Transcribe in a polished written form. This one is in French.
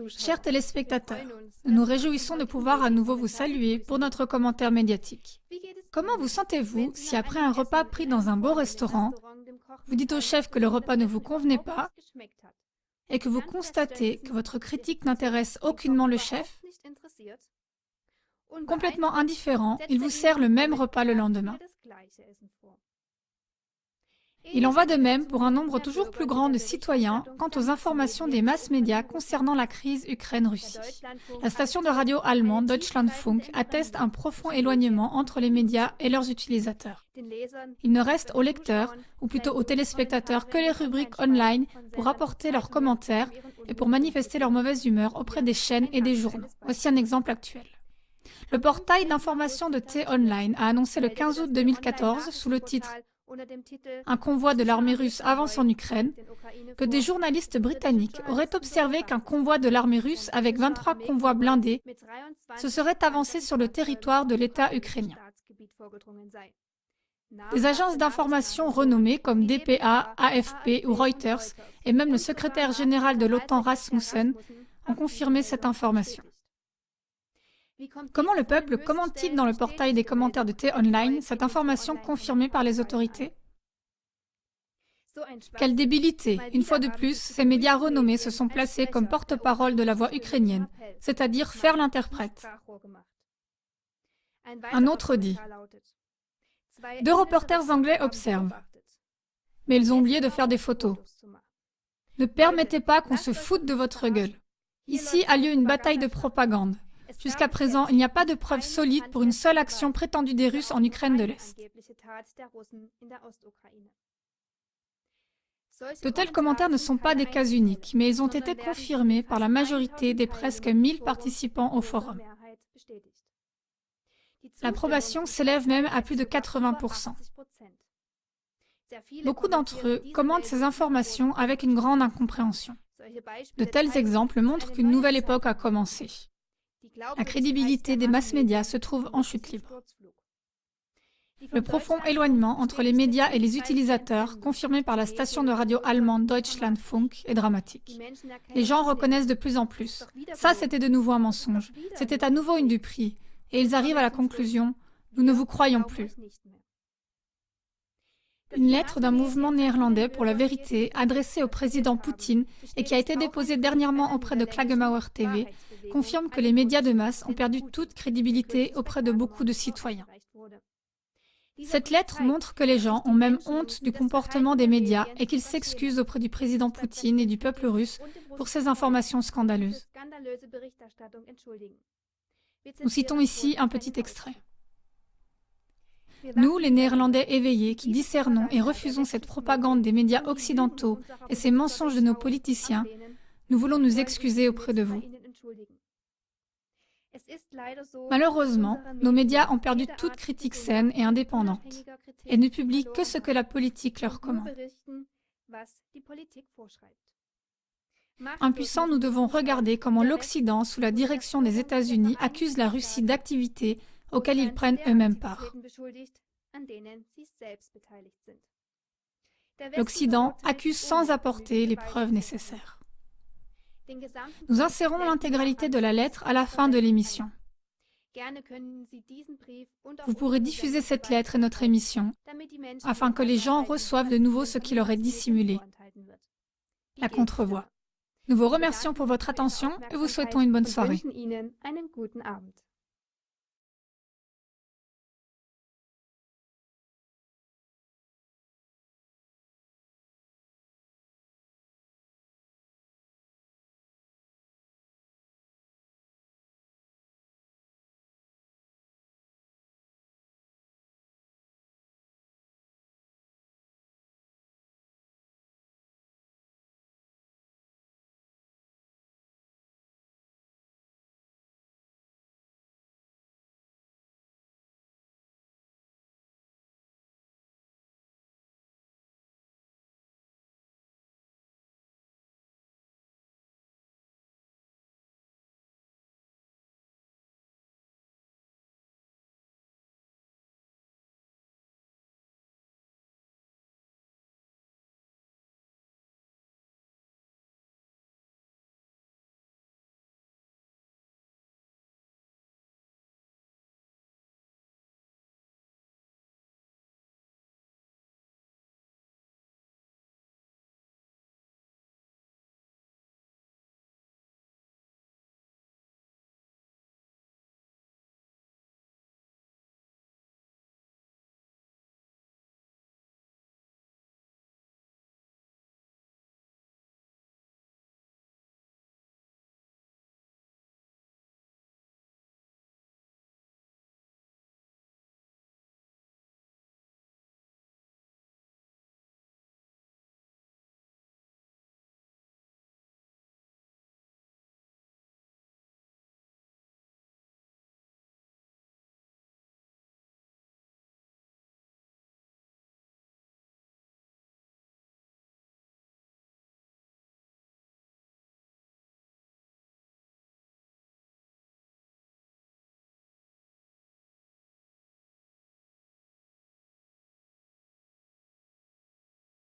Chers téléspectateurs, nous nous réjouissons de pouvoir à nouveau vous saluer pour notre commentaire médiatique. Comment vous sentez-vous si après un repas pris dans un beau restaurant, vous dites au chef que le repas ne vous convenait pas et que vous constatez que votre critique n'intéresse aucunement le chef? Complètement indifférent, il vous sert le même repas le lendemain. Il en va de même pour un nombre toujours plus grand de citoyens quant aux informations des masses médias concernant la crise Ukraine-Russie. La station de radio allemande Deutschlandfunk atteste un profond éloignement entre les médias et leurs utilisateurs. Il ne reste aux lecteurs, ou plutôt aux téléspectateurs, que les rubriques online pour apporter leurs commentaires et pour manifester leur mauvaise humeur auprès des chaînes et des journaux. Voici un exemple actuel. Le portail d'information de T-Online a annoncé le 15 août 2014, sous le titre « Un convoi de l'armée russe avance en Ukraine », que des journalistes britanniques auraient observé qu'un convoi de l'armée russe avec 23 convois blindés se serait avancé sur le territoire de l'État ukrainien. Des agences d'information renommées comme DPA, AFP ou Reuters et même le secrétaire général de l'OTAN Rasmussen ont confirmé cette information. Comment le peuple commente-t-il dans le portail des commentaires de T-Online cette information confirmée par les autorités? Quelle débilité! Une fois de plus, ces médias renommés se sont placés comme porte-parole de la voix ukrainienne, c'est-à-dire faire l'interprète. Un autre dit: deux reporters anglais observent, mais ils ont oublié de faire des photos. Ne permettez pas qu'on se foute de votre gueule. Ici a lieu une bataille de propagande. Jusqu'à présent, il n'y a pas de preuves solides pour une seule action prétendue des Russes en Ukraine de l'Est. De tels commentaires ne sont pas des cas uniques, mais ils ont été confirmés par la majorité des presque 1000 participants au forum. L'approbation s'élève même à plus de 80%. Beaucoup d'entre eux commentent ces informations avec une grande incompréhension. De tels exemples montrent qu'une nouvelle époque a commencé. La crédibilité des masses médias se trouve en chute libre. Le profond éloignement entre les médias et les utilisateurs, confirmé par la station de radio allemande Deutschlandfunk, est dramatique. Les gens reconnaissent de plus en plus. Ça, c'était de nouveau un mensonge. C'était à nouveau une duperie. Et ils arrivent à la conclusion: nous ne vous croyons plus. Une lettre d'un mouvement néerlandais pour la vérité adressée au président Poutine et qui a été déposée dernièrement auprès de Klagemauer TV confirme que les médias de masse ont perdu toute crédibilité auprès de beaucoup de citoyens. Cette lettre montre que les gens ont même honte du comportement des médias et qu'ils s'excusent auprès du président Poutine et du peuple russe pour ces informations scandaleuses. Nous citons ici un petit extrait. Nous, les Néerlandais éveillés, qui discernons et refusons cette propagande des médias occidentaux et ces mensonges de nos politiciens, nous voulons nous excuser auprès de vous. Malheureusement, nos médias ont perdu toute critique saine et indépendante et ne publient que ce que la politique leur commande. Impuissants, nous devons regarder comment l'Occident, sous la direction des États-Unis, accuse la Russie d'activités auxquelles ils prennent eux-mêmes part. L'Occident accuse sans apporter les preuves nécessaires. Nous insérons l'intégralité de la lettre à la fin de l'émission. Vous pourrez diffuser cette lettre et notre émission afin que les gens reçoivent de nouveau ce qui leur est dissimulé, la contrevoix. Nous vous remercions pour votre attention et vous souhaitons une bonne soirée.